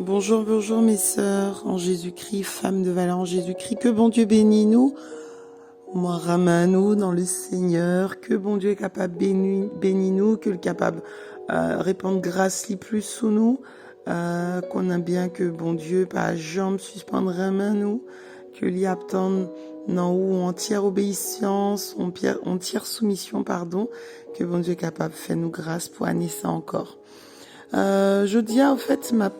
Bonjour, bonjour mes sœurs en Jésus-Christ, femmes de valeur en Jésus-Christ. Que bon Dieu bénit nous, moi ramène-nous dans le Seigneur. Que bon Dieu est capable bénit nous, que le capable répandre grâce li plus sous nous. Qu'on a bien que bon Dieu pas jambe suspendre ramène-nous, que l'y attend non ou entière obéissance, entière soumission pardon, que bon Dieu est capable fait nous grâce pour année ça encore. Jeudi, en fait, m'a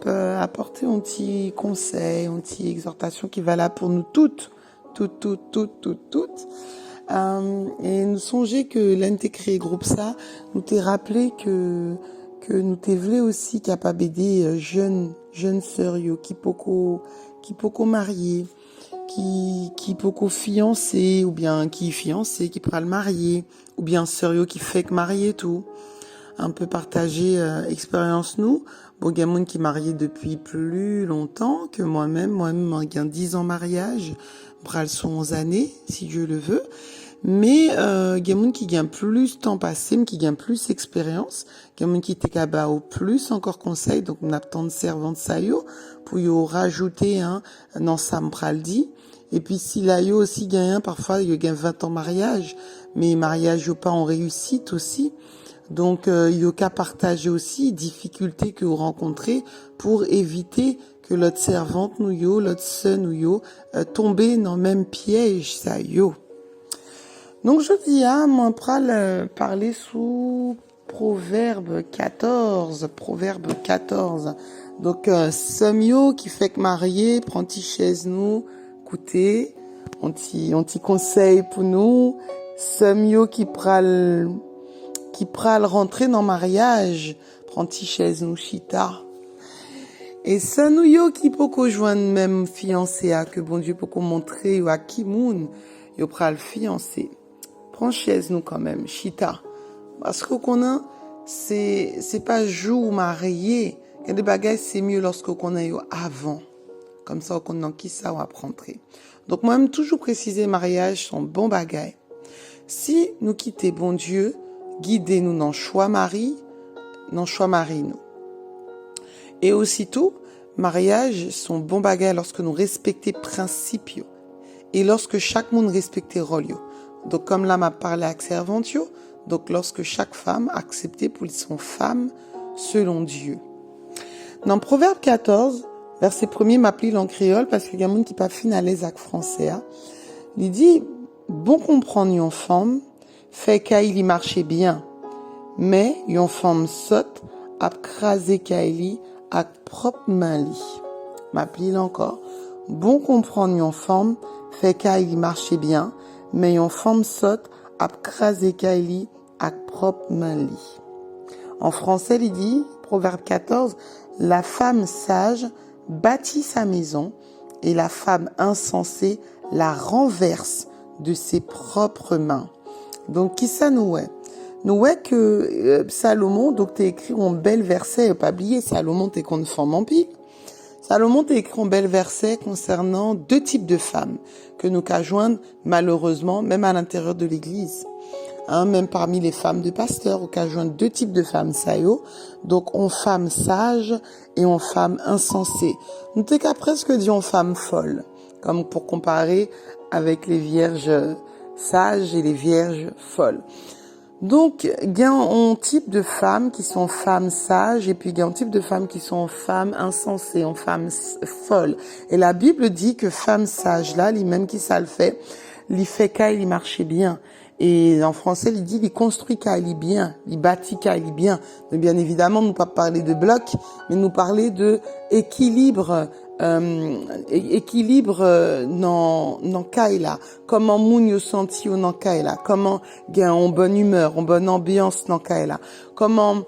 apporté un petit conseil, une petite exhortation qui va là pour nous toutes. Et nous songez que l'NT créé groupe ça, nous t'ai rappelé que nous t'ai voulu aussi capable d'aider jeunes sœurs yo qui poko mariés, qui poko fiancés ou bien qui fiancés qui pral marier ou bien sœurs yo qui fait que marier tout. Un peu partager expérience nous. Bon, il y a monde qui est marié depuis plus longtemps que moi-même. Moi-même, j'ai 10 ans mariage. Bral sont 11 années, si Dieu le veut. Mais il y a monde qui gagne plus temps passé, qui gagne plus expérience. Il y a monde qui était capable au plus encore conseil. Donc, on a tant de servantes ça yo pour y rajouter dans ça m'pral dit. Et puis si là yo aussi gagne parfois il gagne 20 ans mariage, mais mariage yo pas en réussite aussi. Donc, il y a qu'à partager aussi difficultés que vous rencontrez pour éviter que l'autre servante nous yo, l'autre sœur nous yo, tomber dans le même piège ça yo. Donc, je dis moi pral parler sous Proverbe 14. Donc, somme yo qui fait que marier, prend ti chaise nous, écoutez, on ti conseil pour nous, somme yo qui pral rentrer dans mariage, prend ti chaise nous chita. Et ça nous yo qui poko joindre même fiancé à que bon Dieu poko montrer ou à qui moun yo pral fiancé. Prends chaise nous quand même chita. Parce que qu'on a c'est pas jour marié, que des bagages c'est mieux lorsque qu'on a yo avant. Comme ça qu'on a qui ça va rentrer. Donc moi même toujours préciser mariage sont bon bagages. Si nous quitter bon Dieu, guidez-nous dans choix mari nous. Et aussitôt, mariage sont bon bagages lorsque nous respectons principes et lorsque chaque monde respecte rôle. Donc comme là m'a parlé avec servante, donc lorsque chaque femme acceptait pour son femme selon Dieu. Dans Proverbe 14, verset 1er m'appelle en créole parce qu'il y a des gens qui pas fin à l'aise avec français. Il dit bon comprendre une femme fait qu'il y marchait bien, mais yon femme saute a crasé qu'il a propre main li. M'appelle encore. Bon comprendre yon femme fait qu'il y marchait bien, mais yon femme saute a crasé qu'il a propre main li. En français, il dit, Proverbe 14, la femme sage bâtit sa maison et la femme insensée la renverse de ses propres mains. Donc, qui ça nous est? Nous est que Salomon, donc t'es écrit un bel verset, pas oublier, Salomon t'es qu'on forme en pile. Salomon t'es écrit un bel verset concernant deux types de femmes que nous qu'à joindre malheureusement, même à l'intérieur de l'église. Même parmi les femmes de pasteurs, on qu'à joindre deux types de femmes, ça y est. Donc, on femme sage et on femme insensée. Nous t'es qu'à presque dit on femme folle, comme pour comparer avec les vierges sages et les vierges folles. Donc, il y a un type de femmes qui sont femmes sages et puis il y a un type de femmes qui sont femmes insensées, en femmes folles. Et la Bible dit que femme sage là, lui-même qui ça le fait qu'il marchait bien. Et en français, il dit, il construit qu'il bien, il bâtit qu'il bien. Mais bien évidemment, nous pas parler de blocs, mais nous parler de équilibre dans Kaila, comment moun yo senti dans Kaila, comment gain en bonne humeur, en bonne ambiance dans Kaila, comment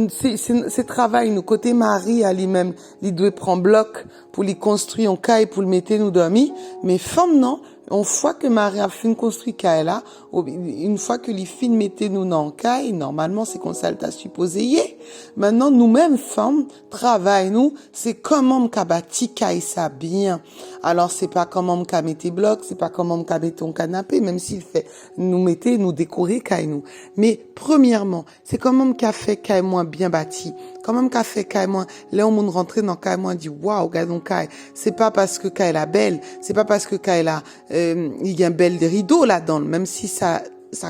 c'est travail nous côté mari à lui-même, il doit prendre bloc pour lui construire un caille pour le mettre nous dormir, mais femme non, une fois que Marie a fini construire Kaila, une fois que les filles mettaient nous dans caille, normalement c'est qu'on ça t'a supposé y est. Maintenant, nous-mêmes, femmes, travail, nous, c'est comment m'ka bâti caille ça bien. Alors, c'est pas comment m'ka mettre tes blocs, c'est pas comment m'ka mettre ton canapé, même s'il fait nous décorer caille nous. Mais, premièrement, c'est comment m'ka fait caille moins bien bâti. Comment m'ka fait caille moins, là, on m'en rentrer dans caille moins, dit, waouh, regardons caille. C'est pas parce que caille la belle, c'est pas parce que caille la, il y a un bel rideau là-dedans, même si ça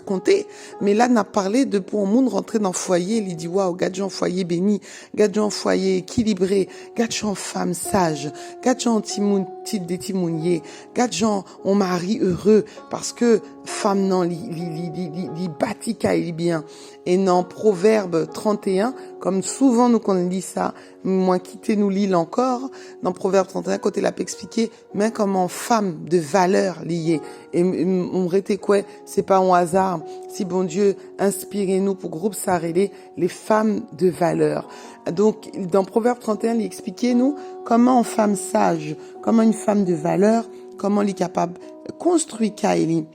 comptait. Mais là, on a parlé de pour monde rentrer dans le foyer, il dit, waouh, gadjan foyer béni, gadjan foyer équilibré, gadjan femme sage, gadjan timoun, titre des timouniers, gadjan on mari heureux, parce que femme non, li bâti il bien. Et non, Proverbe 31, comme souvent nous qu'on lit ça, moins quitter nous l'île encore, dans Proverbe 31, côté l'a expliqué, mais comment femme de valeur liée. Et on rétait quoi, c'est pas un hasard. Si bon Dieu, inspirez-nous pour groupe s'arrêter, les femmes de valeur. Donc, dans Proverbe 31, il expliquait nous comment une femme sage, comment une femme de valeur, comment elle est capable de construire Kaili.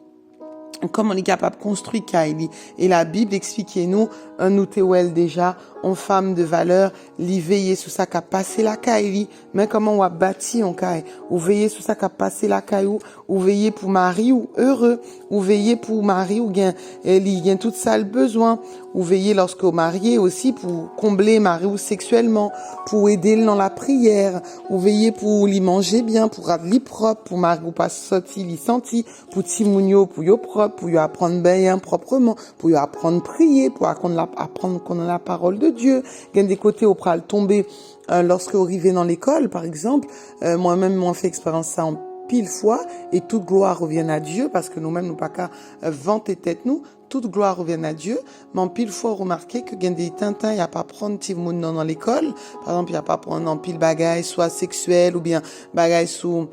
Comment on est capable de construire Kaili. Et la Bible explique-nous, nous t'ouel déjà, en femme de valeur, li veiller sur ça qu'a passé la Kaili, mais comment on a bâti en Kaili, ou veiller sur ça qu'a passé la Kaili, ou veiller pour mari ou heureux, ou veiller pour mari ou gain, il gain tout ça le besoin, ou veiller lorsque au marié aussi pour combler mari ou sexuellement, pour aider dans la prière, ou veiller pour lui manger bien, pour rendre lui propre, pour mari ou pas sorti, lui senti, pour timounio, pour yo propre, pour lui apprendre bien proprement, pour lui apprendre prier, pour apprendre qu'on a la parole de Dieu. Il y a des côtés où pral tomber lorsque vous arrivez dans l'école, par exemple. Moi-même, moi, fait expérience ça en pile fois, et toute gloire revient à Dieu, parce que nous-mêmes, nous pas qu'à vanter tête nous. Toute gloire revient à Dieu, mais en pile fois, remarquez que il y a des tintins, il n'y a pas prendre petit monde dans l'école. Par exemple, il n'y a pas prendre en pile bagaille, soit sexuel, ou bien bagaille sous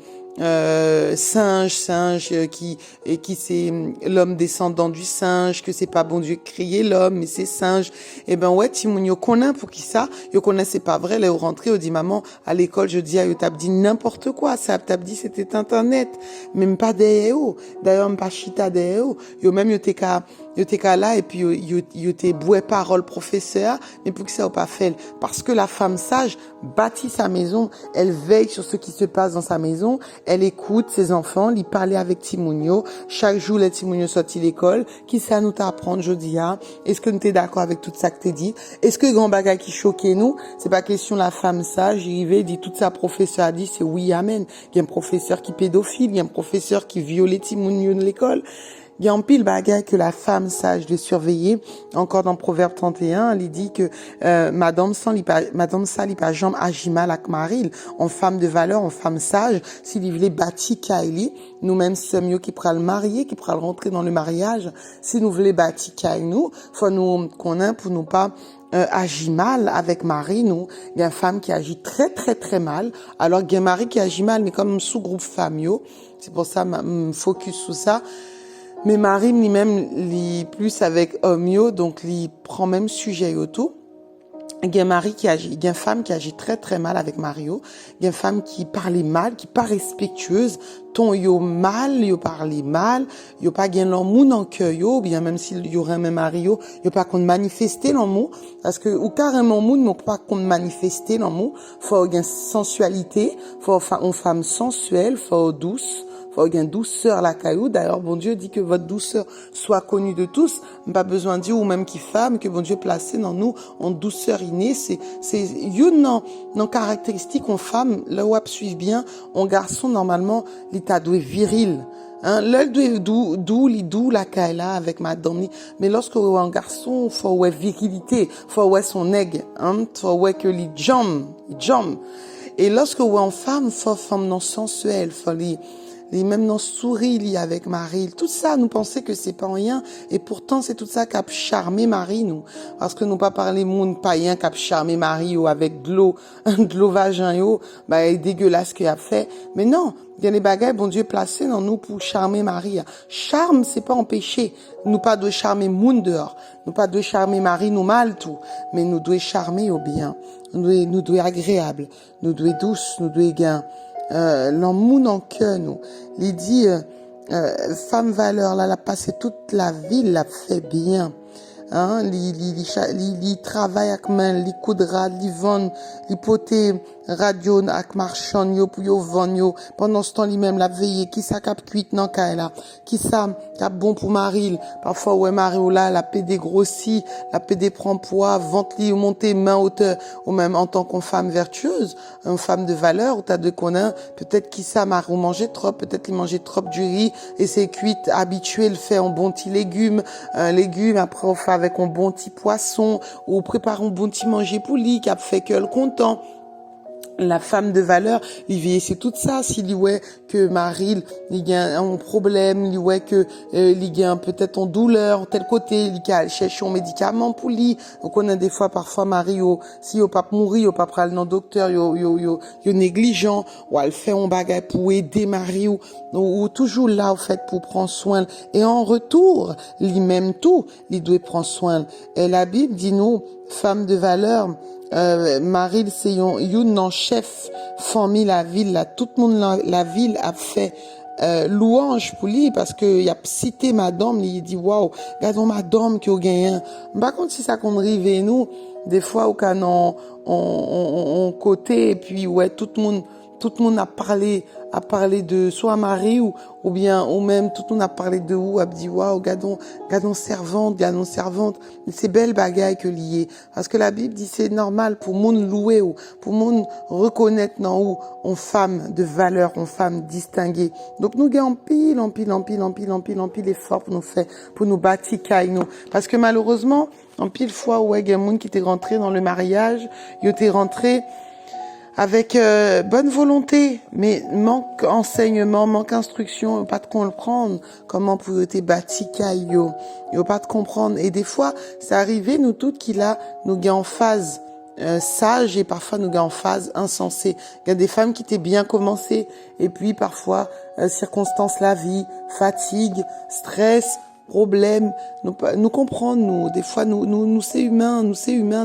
singe qui c'est l'homme descendant du singe, que c'est pas bon Dieu créer l'homme mais c'est singe. Et ben ouais, timoun yo connaît pour qui ça, yo connaît c'est pas vrai, là au rentré on dit maman à l'école je dis yo t'a dit n'importe quoi, ça t'a dit c'était internet, même pas des d'ailleurs même pas chita des yo même yo t'es qu'à là et puis yo t'es boué parole professeur, mais pour que ça ou pas fait parce que la femme sage bâtit sa maison, elle veille sur ce qui se passe dans sa maison. Elle écoute ses enfants, lui parler avec Timounio. Chaque jour, les Timounio sortent l'école. Qui ça nous t'apprendre, jeudi, hein? Est-ce que nous t'es d'accord avec tout ça que t'es dit? Est-ce que grand bagage qui choquait nous? C'est pas question la femme sage, j'y vais, dit tout ça, professeur a dit, c'est oui, amen. Il y a un professeur qui pédophile, il y a un professeur qui violait Timounio de l'école. Il y a un pile bagage que la femme sage de surveiller. Encore dans Proverbe 31, il dit que madame ça li pas jambe agit mal avec Maril, en femme de valeur, en femme sage, s'il voulait bâtir Kaili, nous-mêmes sommes mieux qui pral marier, qui pral rentrer dans le mariage, si nous voulons bâtir Kaili nous, faut nous connaître pour nous pas agit mal avec Marie, nous, il y a une femme qui agit très très très mal, alors il y a un mari qui agit mal, mais comme sous-groupe famille, c'est pour ça me focus sur ça. Mais Marie, lui-même, li plus avec homme, donc li prend même sujet au tout. Il y a Marie qui agit, il y a une femme qui agit très très mal avec Mario. Il y a une femme qui parle mal, qui pas respectueuse. Ton yo mal, yo parle mal, yo pas gain l'amour dans cœur yo, bien même s'il y aurait même Mario, yo pas qu'on manifester l'amour parce que ou carrément moun non pas qu'on manifester l'amour, faut gain sensualité, faut une femme sensuelle, faut douce. Faut une douceur la caillou. D'ailleurs, bon Dieu dit que votre douceur soit connue de tous. Pas besoin de dire ou même qui femme que bon Dieu placé dans nous en douceur innée. C'est une non caractéristique en femme. Là où suivre bien, en garçon normalement l'état doit viril. Hein, l'œil doux la cailla avec madame. Mais lorsque on un garçon, faut ouais virilité, faut ouais son aigle, hein, faut ouais que les jambes. Et lorsque on en femme, faut femme non sensuelle, faut les mêmes non souris avec Marie, tout ça nous pensons que c'est pas rien et pourtant c'est tout ça qui a charmé Marie nous parce que nous pas parler monde païen qui a charmé Marie ou avec de l'eau vagin yo bah dégueulasse qu'il a fait mais non il y a des bagages bon Dieu placés dans nous pour charmer Marie. Charme c'est pas empêcher nous pas de charmer monde dehors nous pas de charmer Marie nous mal tout mais nous doit charmer au bien nous doit agréable nous doit douce nous doit gain l'amour en cœur nous il dit femme valeur là elle a passé toute la vie l'a fait bien hein, li travaille avec main, li coudra, li vend, li poté radio avec marchand yo pour yo vendre yo. Pendant ce temps li même la veiller, qui ça cap cuite nan kay la, qui ça cap bon pour Maril. Parfois ouais Marie là, la pédé grossit, la pédé prend poids, ventre li monter main hauteur, ou même en tant qu'une femme vertueuse, une femme de valeur, ou t'as de connaître, peut-être qui ça Marie mangeait trop, peut-être il mangeait trop du riz et c'est cuite habitué le fait en bon petit légumes, après on fait avec un bon petit poisson ou prépare un bon petit manger pour lui qui a fait que le content. La femme de valeur, Livier, c'est tout ça. S'il ouais que Marie, il y a un problème, il ouais que il y a peut-être en douleur, tel côté, il y a chercher un médicament pour lui. Donc on a des fois, parfois Marie, si au pas mourir, au pas prendre le docteur, yo négligent, ou elle fait un bagage pour aider Marie, ou toujours là au fait pour prendre soin. Et en retour, lui-même tout, il doit prendre soin. Et la Bible dit nous, femme de valeur. Marie, c'est yon chef famille la ville là, tout le monde la ville a fait louange pour lui parce que il a cité madame, il dit waouh, regardons madame qui a gagné. Par contre si ça qu'on rive nous des fois au canon on côté et puis ouais tout le monde a parlé de soit Marie ou bien ou même tout le monde a parlé de où a dit waouh gadon servante c'est belle bagaille que lié parce que la Bible dit c'est normal pour monde louer ou pour monde reconnaître non ou en femme de valeur, en femme distinguée. Donc nous gagnons pile effort pour nous faire pour nous bâtir nous parce que malheureusement en pile fois ouais il y a monde qui était rentré dans le mariage, il était rentré avec bonne volonté, mais manque enseignement, manque instruction, pas de comprendre comment pour être bâti yo pas de comprendre. Et des fois, c'est arrivé nous toutes qu'il a nous gagne en phase sage et parfois nous gagne en phase insensée. Il y a des femmes qui étaient bien commencées et puis parfois circonstances la vie, fatigue, stress, problème, nous comprendre nous des fois nous c'est humain,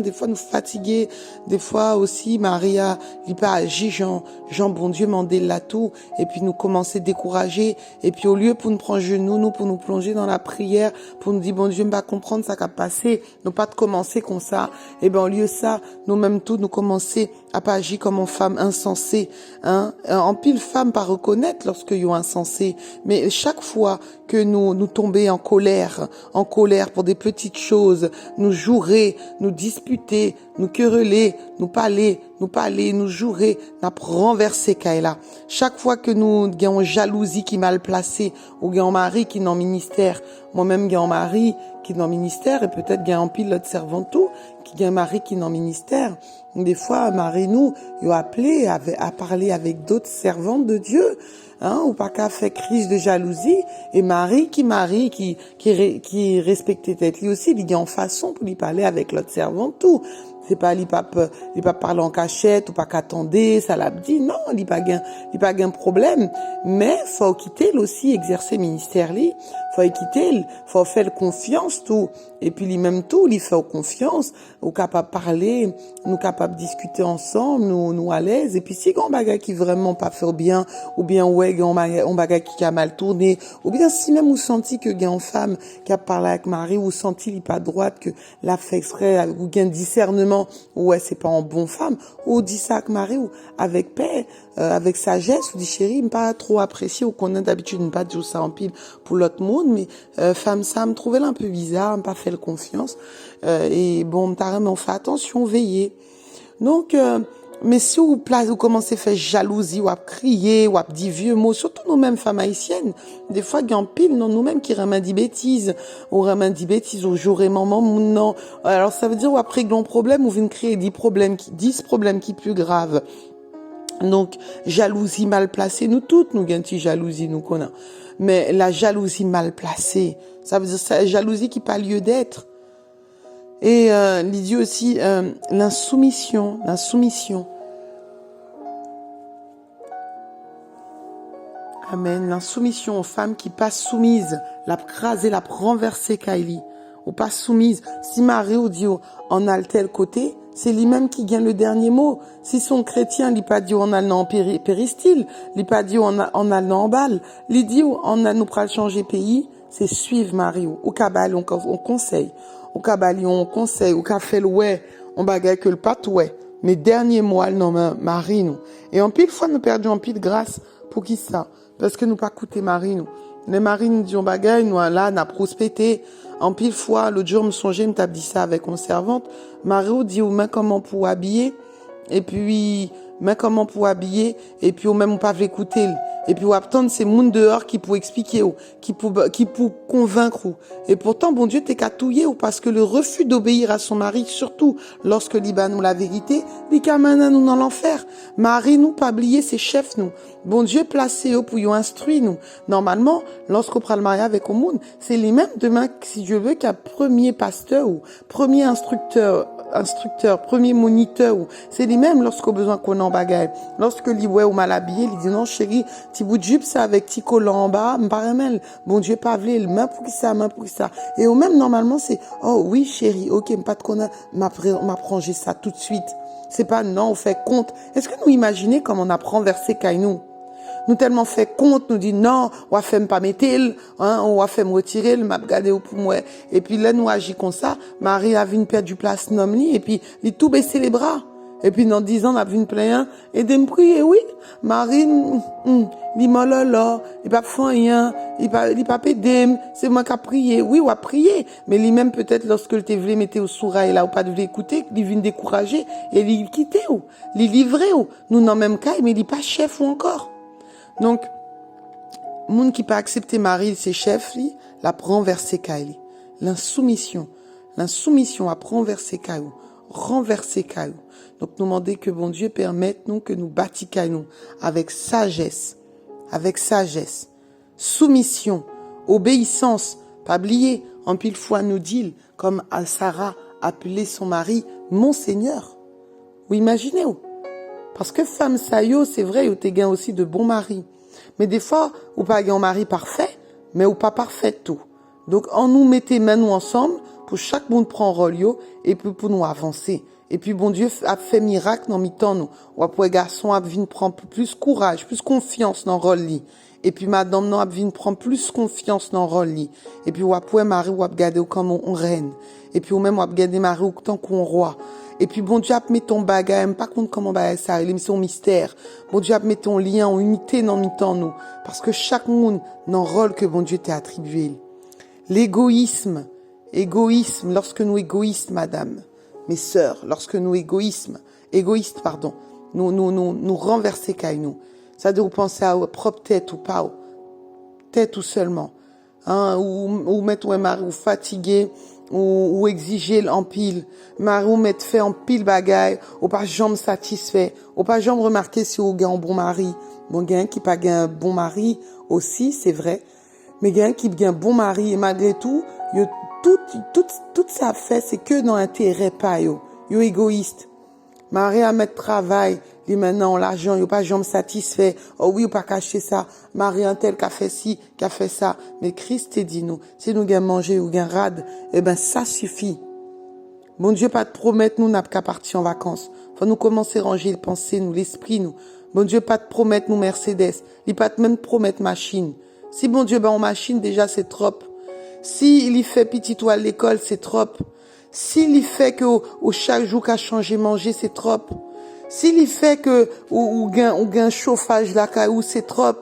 des fois nous fatiguer, des fois aussi Maria il pas agi Jean bon Dieu mandé là tout et puis nous commencer décourager et puis au lieu pour nous prendre genoux nous pour nous plonger dans la prière pour nous dire bon Dieu pas comprendre ça qu'a passé, nous pas de commencer comme ça et ben au lieu ça nous même tout nous commencer à pas agir comme une femme insensée hein en pile femme pas reconnaître lorsque yo insensé mais chaque fois que nous tomber en colère pour des petites choses, nous jouer, nous disputer, nous quereller, nous parler, nous jouer, nous renverser Kaila. Chaque fois que nous avons jalousie qui mal placée, ou avons mari qui est dans le ministère, moi-même j'ai un mari qui est dans le ministère, et peut-être j'ai un pilote servant tout, qui a un mari qui est dans le ministère. Des fois, Marie nous, il a appelé à parler avec d'autres servantes de Dieu, hein, ou pas qu'à faire crise de jalousie, et Marie qui respectait tête lui aussi, il y a en façon pour lui parler avec l'autre servante tout. C'est pas il pas parler en cachette ou pas qu'attendez, ça l'a dit non, il pas gain problème, mais faut quitter aussi exercer ministère li, faut quitter, faut faire confiance tout et puis lui même tout, il fait confiance, ou capable parler, nous capable discuter ensemble, nous à l'aise et puis si on bagage qui vraiment pas faire bien ou bien ouais on bagage qui a mal tourné ou bien si même vous senti que gain femme qui a parlé avec Marie ou senti il pas droite que la fait exprès ou gain discernement ouais c'est pas en bonne femme ou dit ça avec Marie ou avec paix avec sagesse ou dit chérie pas trop apprécié ou qu'on a d'habitude pas dire ça en pile pour l'autre monde mais femme ça me trouvait un peu bizarre me pas fait confiance et bon t'as vraiment fait attention veiller donc mais si vous commencez à faire jalousie ou à crier ou à dire vieux mots surtout nous-mêmes femmes haïtiennes des fois il y a un pile non nous-mêmes qui ramènent des bêtises ou ramènent des bêtises au jour et maman non alors ça veut dire ou après grand problème ou vient créer 10 problèmes qui plus graves. Donc jalousie mal placée nous toutes nous gagne jalousie nous connaît mais la jalousie mal placée ça veut dire c'est jalousie qui pas lieu d'être. Et il dit aussi l'insoumission. Amen. L'insoumission aux femmes qui pas soumises, la craser, la renverser Kaili, ou pas soumise. Si Marie ou Dieu en a tel côté, c'est lui-même qui gagne le dernier mot. Si son chrétien, il pas dit on a en péristyle, il pas dit on a en balle, il dit on a nous pral changer pays, c'est suivre Marie ou cabal, on conseille. ou ka balion conseil, ou ka fait le ouais, on bagaille que le pas ouais. Mais dernier mois, non, Marie, nous. Et en pile fois, nous perdons en pile grâce. Pour qui ça? Parce que nous pas coûté Marie, nous. Les Marie nous disent bagaille, nous, là, n'a prospété. En pile fois, l'autre jour, me songeais, me dit ça avec une servante. Marie dit, ou main comment pour habiller. Et puis, mais comment pour habiller, et puis ou même ou pas l'écouter, et puis ou attendre ces monde dehors qui pour expliquer ou, qui pour convaincre ou. Et pourtant, bon Dieu, t'es catouillé ou parce que le refus d'obéir à son mari, surtout lorsque l'Iban nous la vérité, les camana nous dans l'enfer. Marie nous pas oublier ses chefs nous. Bon Dieu placé eux pour y instruire nous. Normalement, lorsqu'on prend le mariage avec au monde, c'est les mêmes demain, si Dieu veut, qu'un premier pasteur ou premier instructeur, premier moniteur, c'est les mêmes lorsqu'au besoin qu'on en bagaille. Lorsque l'iboué ou mal habillé, il dit non chérie, petit bout de jupe ça avec petit collant en bas, m'paramel. Bon Dieu pas vle, le main pour qui ça, main pour qui ça. Et au même normalement c'est oh oui chérie, ok, pas de connaître, m'apprendre ça tout de suite. C'est pas non, on fait compte. Est-ce que nous imaginez comme on apprend verset Kainou? Nous tellement fait compte, nous dit non, on va faire pas mettre, hein, on va faire me retirer, m'a regardé pour moi. Et puis là, nous agit comme ça. Marie a vu une perte du place nom li, et puis il tout baissé les bras. Et puis dans 10 ans, on a vu une plein, et de me prier, oui. Marie, il m'a là, il pas fait rien, il pas pédé, c'est moi qui a prié. Oui, on a prié. Mais lui-même, peut-être, lorsque le voulu mettre au sourail, là, ou pas de l'écouter, il vient décourager, et il quitté, ou, il livré, ou. Nous, non, même cas, mais il pas chef ou encore. Donc, moun qui pas accepter Marie, ses chefs, la prend vers ses cailles. L'insoumission apprend vers ses cailles, renverser cailles. Donc, nous demander que bon Dieu permette nous que nous bâtissions avec sagesse, soumission, obéissance, pas oublier, en pile fois nous dit, comme Sarah appelait son mari, mon Seigneur. Vous imaginez-vous? Parce que femme sayo, c'est vrai, ou t'es gain aussi de bons maris. Mais des fois, ou pas gain un mari parfait, mais ou pas parfait tout. Donc, en nous mettez main nous ensemble, pour chaque monde prend rôle yo, et puis pour nous avancer. Et puis, bon Dieu a fait miracle dans mi-temps nous. Ou pour les garçons, a venu prendre plus courage, plus confiance dans le rôle li. Et puis, madame, non, a venu prendre plus confiance dans le rôle li. Et puis, ou pour mari, ou garder comme on reine. Et puis, ou même, ou garder mari, ou tant qu'on roi. Et puis, bon Dieu, mis ton bagage, pas compte comment bagage ça, l'émission mystère. Bon Dieu, mis ton lien en unité dans mi-temps nous. Parce que chaque monde, dans le rôle que bon Dieu t'a attribué. L'égoïsme, lorsque nous égoïstes, madame, mes sœurs, lorsque nous égoïstes, nous renverser caille nous. Ça doit penser à propre tête ou pas, tête ou seulement, hein, ou mettre un mari ou fatigué, ou exiger en pile, mari ou mettre fait en pile bagaille, ou pas jamais satisfait, ou pas jamais remarquer si ou gain un bon mari, bon gain qui pas gain un bon mari aussi, c'est vrai, mais gain qui gain un bon mari et malgré tout, yo tout ça fait c'est que dans l'intérêt pas yo égoïste. Marie à mettre travail, lui maintenant l'argent, yo pas jamais satisfait. Oh oui, ou pas cacher ça. Marie un tel qu'a fait ci, qu'a fait ça. Mais Christ te dit nous, si nous gain manger ou gain rade, eh ben ça suffit. Bon Dieu pas te promettre nous n'a qu'à partir en vacances. Faut nous commencer à ranger les pensées nous, l'esprit nous. Bon Dieu pas te promettre nous Mercedes, il pas te même promettre machine. Si bon Dieu ben en machine déjà c'est trop. Si il y fait petit toit à l'école, c'est trop. S'il y fait que au chaque jour qu'a changé manger, c'est trop. S'il y fait que ou gain chauffage là où c'est trop.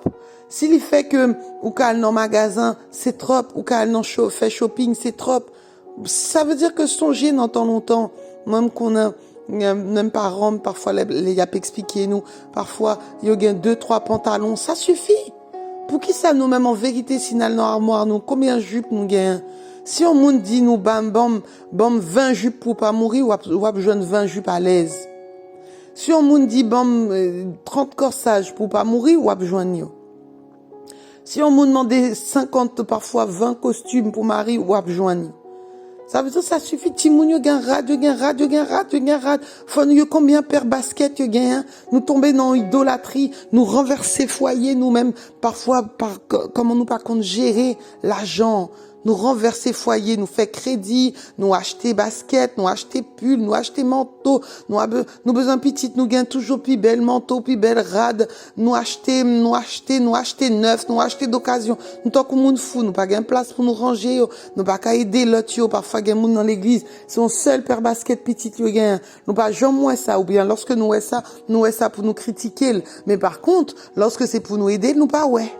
S'il y fait que ou qu'à dans magasin, c'est trop, ou qu'à dans fait shopping, c'est trop. Ça veut dire que songer dans tant longtemps, même qu'on a même pas Rome, parfois les y a expliqué nous, parfois il y a 2-3 pantalons, ça suffit. Pour qui ça nous même en vérité signal dans l'armoire nous combien jupes nous gagnons? Si on monde dit nous bam 20 jupes pour pas mourir ou besoin 20 jupes à l'aise. Si on monde dit 30 corsages pour pas mourir ou besoin yo. Si on me demande 50 parfois 20 costumes pour mari ou besoin yo. Ça veut dire ça suffit timoun gain rad. Faut nous combien paire basket gain nous tomber dans idolâtrie, nous renverser foyer nous-mêmes parfois par comment nous pas compte gérer l'argent. nous renverser foyer, nous faire crédit, nous acheter basket, nous acheter pull, nous acheter manteau, nous besoin petit, nous gagnons toujours plus belle manteau, plus belle rade, nous acheter neuf, nous acheter d'occasion. Nous tant que monde fou, nous pas gain place pour nous ranger, yo. Nous pas qu'à aider l'autre, yo. Parfois gain monde dans l'église, c'est un seul paire basket petit, yo gain. Nous pas jamais ça, ou bien lorsque nous ça pour nous critiquer. Mais par contre, lorsque c'est pour nous aider, nous pas ouais.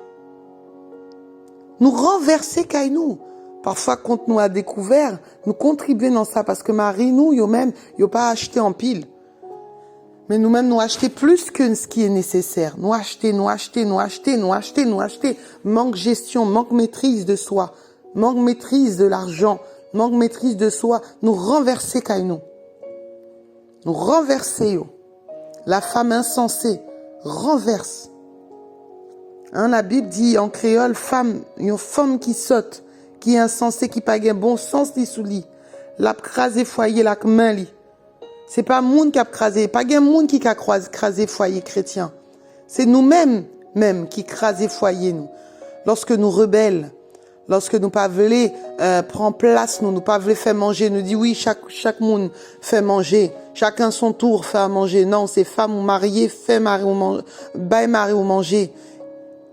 Nous renverser kay nous. Parfois, quand nous a découvert, nous contribuer dans ça parce que Marie, nous, yo même, yo pas acheté en pile. Mais nous-mêmes, nous acheter plus que ce qui est nécessaire. Nous acheter. Manque gestion, manque maîtrise de soi, manque maîtrise de l'argent, manque maîtrise de soi. Nous renverser kay nous. Nous renverser yo. La femme insensée renverse. Hein, la Bible dit en créole, une femme qui saute, qui est insensée, qui pas un bon sens ni sous lit. L'a crasé foyer la main li. C'est pas monde qui a crasé, pas un monde qui a crasé foyer chrétien. C'est nous-mêmes qui crasé foyer nous. Lorsque nous rebelles, lorsque nous pas voulons prendre place, nous pas voulons faire manger, nous dit oui, chaque monde fait manger, chacun son tour fait à manger. Non, c'est femme ou mariée, fait mari ou manger, bail mari ou manger.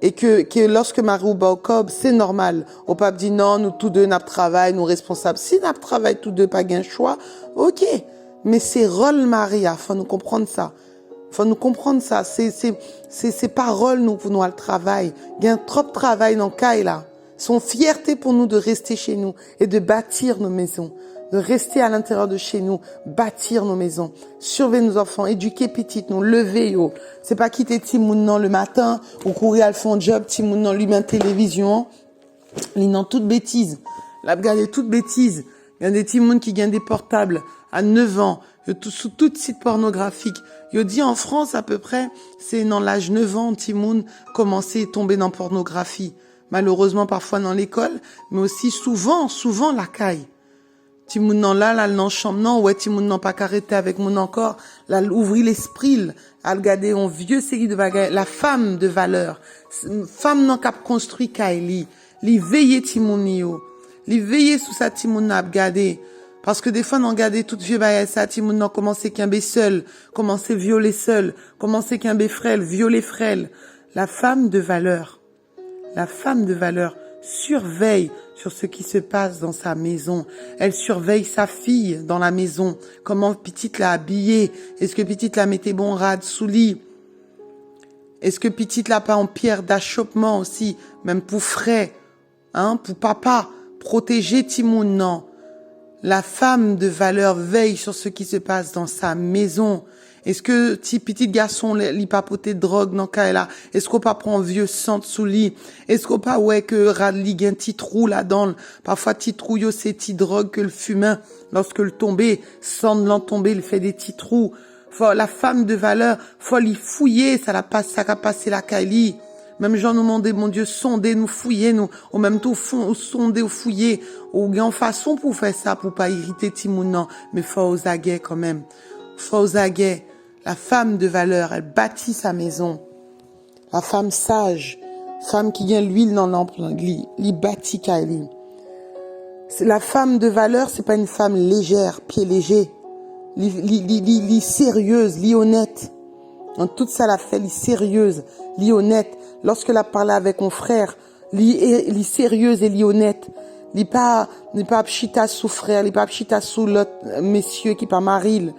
Et que lorsque Marie ou Baokob, c'est normal. Au pape dit non, nous tous deux n'a travail, nous responsables. Si n'a travail tous deux pas gain choix, ok. Mais c'est rôle Maria, faut nous comprendre ça. Faut nous comprendre ça. C'est parole nous pour nous à le travail. Gain trop de travail dans le là. Son fierté pour nous de rester chez nous et de bâtir nos maisons. De rester à l'intérieur de chez nous, bâtir nos maisons, surveiller nos enfants, éduquer petites, nous lever yo. C'est pas quitter Timoun le matin ou courir à fond job, Timoun lui met télévision, il n'en toute bêtise. Là, regardez toute bêtise. Il y a des Timoun qui gagnent des portables à 9 ans, sous tout site pornographique. Il dit en France à peu près, c'est dans l'âge 9 ans, Timoun commencer à tomber dans pornographie. Malheureusement parfois dans l'école, mais aussi souvent la caille. Timoun nan là, dans chambre non, ouais, Timoun nan pas carrété avec mon encore, là, ouvrir l'esprit, à regarder un vieux série de bagages, la femme de valeur, femme nan kap construit Kaili, li veiller Timoun yo, li veiller sous sa Timoun nan regarder, parce que des fois, on regarde toute vieux bagages, ça, Timoun nan commencer qu'un bé seul, commencer violer seul, commencer qu'un bé frêle, violer frêle, la femme de valeur surveille sur ce qui se passe dans sa maison. Elle surveille sa fille dans la maison. Comment petite l'a habillée? Est-ce que petite la mettait bon rade sous lit? Est-ce que petite l'a pas en pierre d'achoppement aussi? Même pour frais, hein, pour papa. Protéger Timoun, non. La femme de valeur veille sur ce qui se passe dans sa maison. Est-ce que petit garçon li papoter de drogue dans là? Est-ce qu'on pas prend vieux sang sous lit? Est-ce qu'on pas ouais que rad li un petit trou là-dedans? Parfois petit trou yo c'est petit drogue que le fumin lorsque le tomber, sans l'en tomber, il fait des petits trous. La femme de valeur, faut l'y fouiller, ça a passé la caille. Même Jean nous demandait, mon Dieu, sonder, nous fouiller, nous, au même temps, sonder ou fouiller, ou gain façon pour faire ça, pour pas irriter Timoun, non, mais faut aux aguets quand même. Faut aux aguets. La femme de valeur, elle bâtit sa maison. La femme sage, femme qui gagne l'huile dans l'ample, li bâtit Kaili. La femme de valeur, c'est pas une femme légère, pied léger, li sérieuse, li honnête. En toute ça, la fait, li sérieuse, li honnête. Lorsque la parlé avec mon frère, li sérieuse et li honnête. Li pas pchita sous frère, li pas pchita sous l'autre messieurs qui pas maril.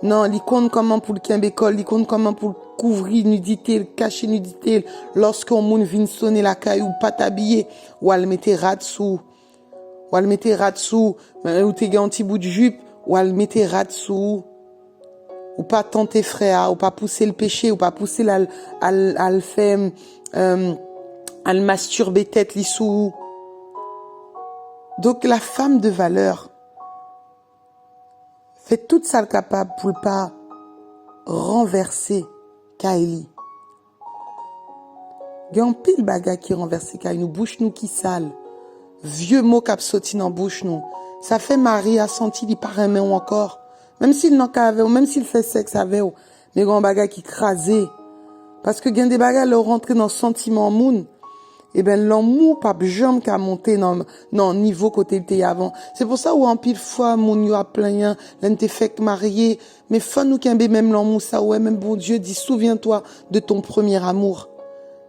Non, li compte comment pour le kimbécole, li compte comment pour couvrir nudité, cacher nudité, lorsqu'on moun vient sonner la caille ou pas t'habiller, ou elle mettait rad sous, ou t'es un petit bout de jupe, ou elle mettait rad sous, ou pas tenter frère, ou pas pousser le péché, ou pas pousser à le faire, à le masturber tête li sous. Donc la femme de valeur, fait toute ça capable pour pas renverser Kaili. Il y a un pile baga qui renverse Kaili, nous bouche nous qui sale. Vieux mot cap sorti dans bouche nous. Ça fait Marie a senti il pas aimer ou encore. Même s'il n'en avait ou même s'il fait sexe avec ou. Mais grand baga qui crasé. Parce que il y a des bagas leur rentrer dans sentiment moun. eh ben, l'amour, pas jamais qu'à monter dans niveau côté il était avant. C'est pour ça où en pile fois, mon yo a plein, l'un te fait marié, mais fin nous qu'un même l'amour, ça, ouais, même bon Dieu dit, souviens-toi de ton premier amour.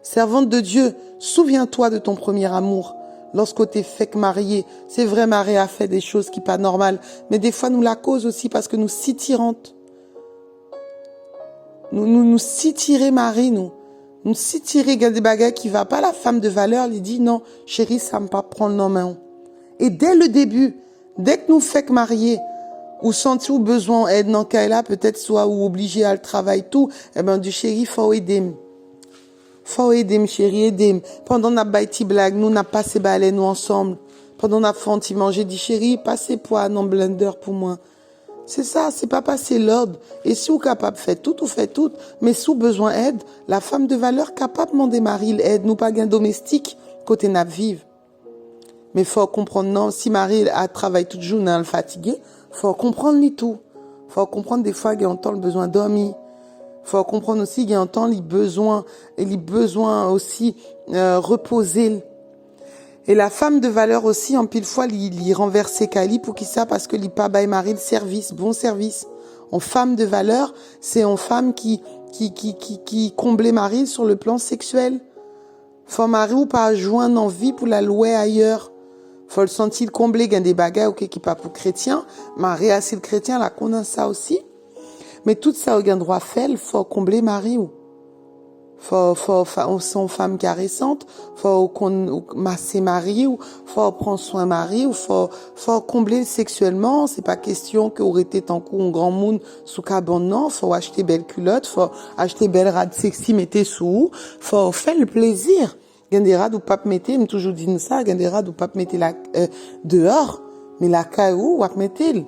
Servante de Dieu, souviens-toi de ton premier amour. Lorsque t'es fait marié, c'est vrai, Marie a fait des choses qui pas normales, mais des fois nous la cause aussi parce que nous si tirantes. Nous si tirer Marie, nous si tirer des bagages qui va pas, la femme de valeur lui dit non, chérie, ça me pas prendre nos mains. Et dès le début, dès que nous fait marier, ou senti ou besoin aide dans là, peut-être soit ou obligé à le travail tout, eh ben du chéri, faut aider. Faut aider, chérie, aider. Pendant n'a pas été blague, nous n'a passé balai nous ensemble. Pendant n'a fait petit manger, dit chérie, passez poids dans blender pour moi. C'est ça, c'est pas passer l'ordre. Et si vous capable fait tout, ou fait tout, mais sous besoin aide, la femme de valeur capable de demander mari l'aide, nous pas gain domestique, côté n'a vive. Mais faut comprendre, non, si Marie a travaillé toute journée, elle fatigué, faut comprendre lui tout. Faut comprendre des fois qu'il entend le besoin de dormir. Faut comprendre aussi qu'il entend les besoins, et les besoins aussi, reposer. Et la femme de valeur aussi, en pile fois, l'y renverser Kali pour qui ça, parce que l'y pas bail mari le service, bon service. En femme de valeur, c'est en femme qui comblait mari sur le plan sexuel. Faut mari ou pas joindre envie pour la louer ailleurs. Faut le sentir combler gain des bagages, ok, qui pas pour chrétien. Marie, si le chrétien, la connaît ça aussi. Mais tout ça, au gain droit fait, faut combler mari ou. Faut son femme caressante, faut qu'on masser mari ou faut prendre soin mari ou faut combler sexuellement, c'est pas question que aurait été tant coup un grand monde sous cabane non, faut acheter belle culotte, faut acheter belle rade sexy mettez sous, faut faire le plaisir. Gain des rades ou pas mettez, me toujours dit ça, gain des rades ou pas mettez la dehors, mais la caillou ou mettez.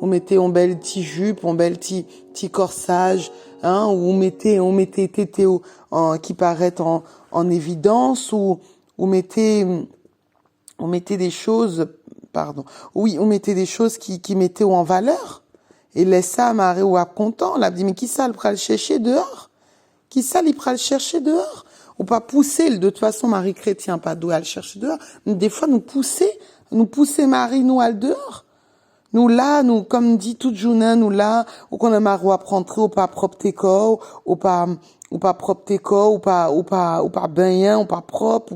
On mettait un bel petit jupe, un bel petit corsage, hein, ou on mettait tété qui paraît en évidence, ou on mettait des choses, pardon, oui, on mettait des choses qui mettaient en valeur. Et laisse ça à Marie ou à content, là, dit, mais qui ça, le pral chercher dehors? Qui ça, il pral chercher dehors? Ou pas pousser, de toute façon, Marie chrétien, pas d'où elle chercher dehors. Mais des fois, nous pousser Marie, nous, à le dehors. Nous là, nous, comme dit toute journée, nous là, ou qu'on a marre à prendre, ou pas propre tes corps, ou pas propre tes corps, ou pas baignan, ou pas propre,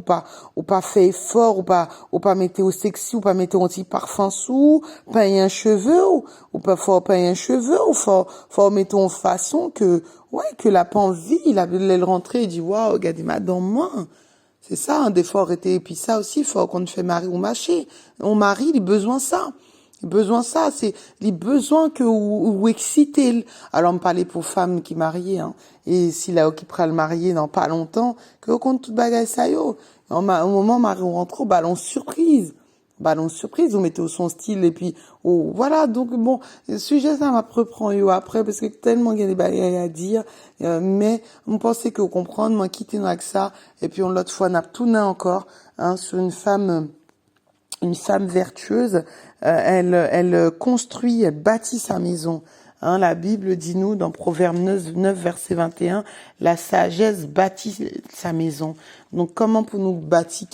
ou pas fait effort, ou pas mettre au sexy, ou pas mettre un petit parfum sous, pas un cheveu, ou pas faut pas un cheveu, ou faut mettre en façon que, ouais, que la pas envie, il le rentrer et dit, waouh, regardez madame, moi. C'est ça, des fois, arrêter, et puis ça aussi, faut qu'on fait mari ou marcher. On marie, il a besoin ça. Besoin ça, c'est les besoins que ou exciter. Alors on parlait pour femmes qui marient, hein. Et si là qui prend le marier dans pas longtemps, que on compte toute bagaille ça yo. Au moment Marie rentre, ballon surprise, vous mettez au son style et puis voilà. Donc bon, le sujet ça m'apprend yo après parce que tellement il y a des bagailles à dire, mais on pensait que vous comprendre, moi quitter avec ça et puis on l'autre fois n'a tout n'a encore, hein, sur une femme vertueuse, elle construit, elle bâtit sa maison. Hein, la Bible dit nous dans Proverbe 9 verset 21, la sagesse bâtit sa maison. Donc comment pour nous bâtir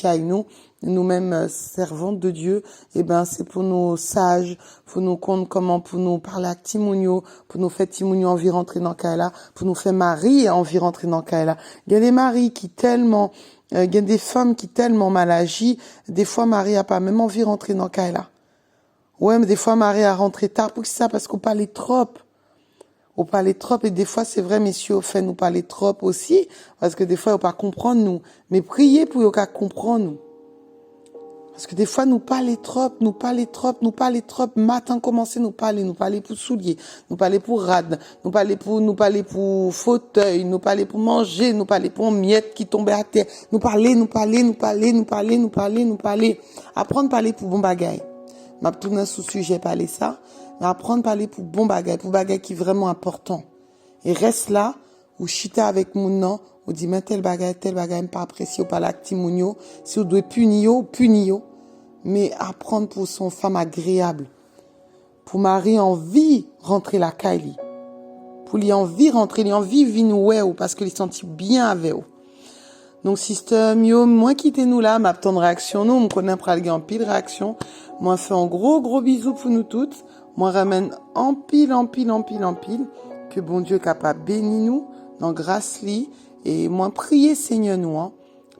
nous-mêmes servantes de Dieu, eh ben c'est pour nous sages, pour nous compte comment pour nous parler à Timonio, pour nous faire Timonio envie rentrer dans Kaila, pour nous faire Marie envie rentrer dans Kaila. Il y a des maris qui tellement il y a des femmes qui tellement mal agissent, des fois Marie a pas même envie de rentrer dans Kaila. Ouais, mais des fois Marie a rentré tard pour ça parce qu'on parlait trop. On parlait trop et des fois c'est vrai messieurs au fait nous parler trop aussi parce que des fois on pas comprendre nous, mais priez pour qu'on comprendre nous. Parce que des fois nous parler trop, matin commencer nous parler pour souliers, nous parler pour rad, nous parler pour fauteuil, nous parler pour manger, nous parler pour miettes qui tombaient à terre, nous parler. Apprendre à parler pour bon bagaille. M'a tourné sous sujet parler ça, mais apprendre à parler pour bon bagaille, pour bagaille qui est vraiment important. Et reste là, ou chita avec mon nom, ou dit, mais tel bagaille, pas apprécié, ou pas l'actimounio, si vous devez punir. Mais apprendre pour son femme agréable. Pour Marie envie rentrer la Kylie. Pour lui envie rentrer, lui envie vivre ou parce qu'il sentit bien avec vous. Donc, sister, mio, moi, quittez-nous là, ma temps de réaction, nous, on connaît pral en pile réaction. Moi, fais un gros bisou pour nous toutes. Moi, ramène en pile. Que bon Dieu capable béni nous, dans grâce li. Et moi, prier Seigneur nous, hein.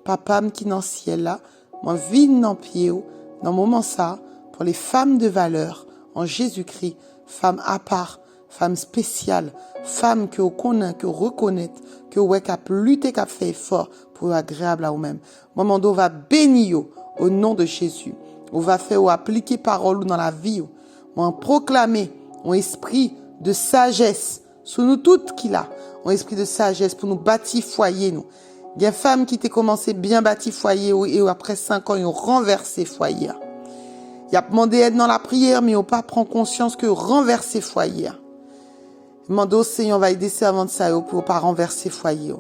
Papa, qui dans le ciel là, moi, vide dans pied, dans le moment ça, pour les femmes de valeur, en Jésus-Christ, femmes à part, femmes spéciales, femmes que vous connaissez, que vous reconnaissez, que vous avez lutté, qui fait effort pour être agréable à vous-même. Moi, mon dos va bénir au nom de Jésus. On va faire ou appliquer parole dans la vie. On proclamer un esprit de sagesse sur nous toutes qu'il a. Un esprit de sagesse pour nous bâtir foyer nous. Il y a une femme qui t'a commencé bien bâtir foyer et après 5 ans, ils ont renversé foyer. Il a demandé aide dans la prière, mais il n'a pas pris conscience que renverser foyer. Demandez au Seigneur, on va aider servants de ça pour pas renverser foyer.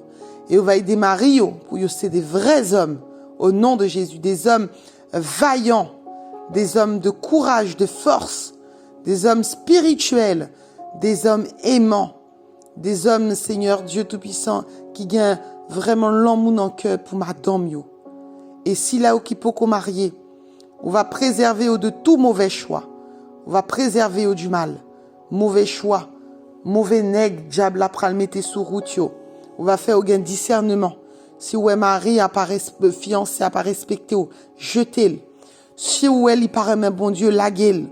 Et on va aider Marie pour que c'est des vrais hommes au nom de Jésus, des hommes vaillants, des hommes de courage, de force, des hommes spirituels, des hommes aimants, des hommes, Seigneur Dieu Tout-Puissant, qui gagnent vraiment l'amour dans le cœur pour madame yo. Et si là où qui peut qu'on marier, on va préserver de tout mauvais choix. On va préserver du mal. Mauvais choix. Mauvais nègre, diable la pral mettre sous route yo. On va faire aucun discernement. Si ouais mari apparaît fiancé a pas respecté, jetez-le. Si ouais il paraît même bon Dieu laguez-le.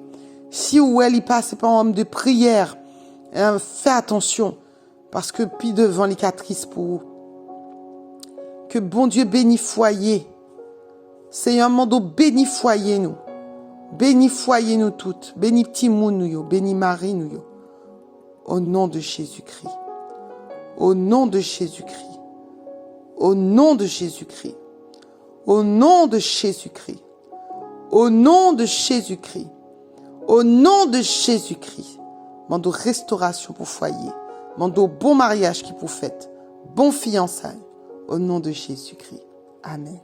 Si ouais il passe par un homme de prière, fais attention parce que puis devant les catrices pour vous. Que bon Dieu bénit foyer. Seigneur mando bénit foyer nous. Bénis foyer nous toutes. Bénis petit moun nous yo. Bénis Marie nous yo. Au nom de Jésus-Christ. Au nom de Jésus-Christ. Au nom de Jésus-Christ. Au nom de Jésus-Christ. Au nom de Jésus-Christ. Au nom de Jésus-Christ. Mando restauration pour foyer. Mando bon mariage qui pour fête. Bon fiançailles. Au nom de Jésus-Christ. Amen.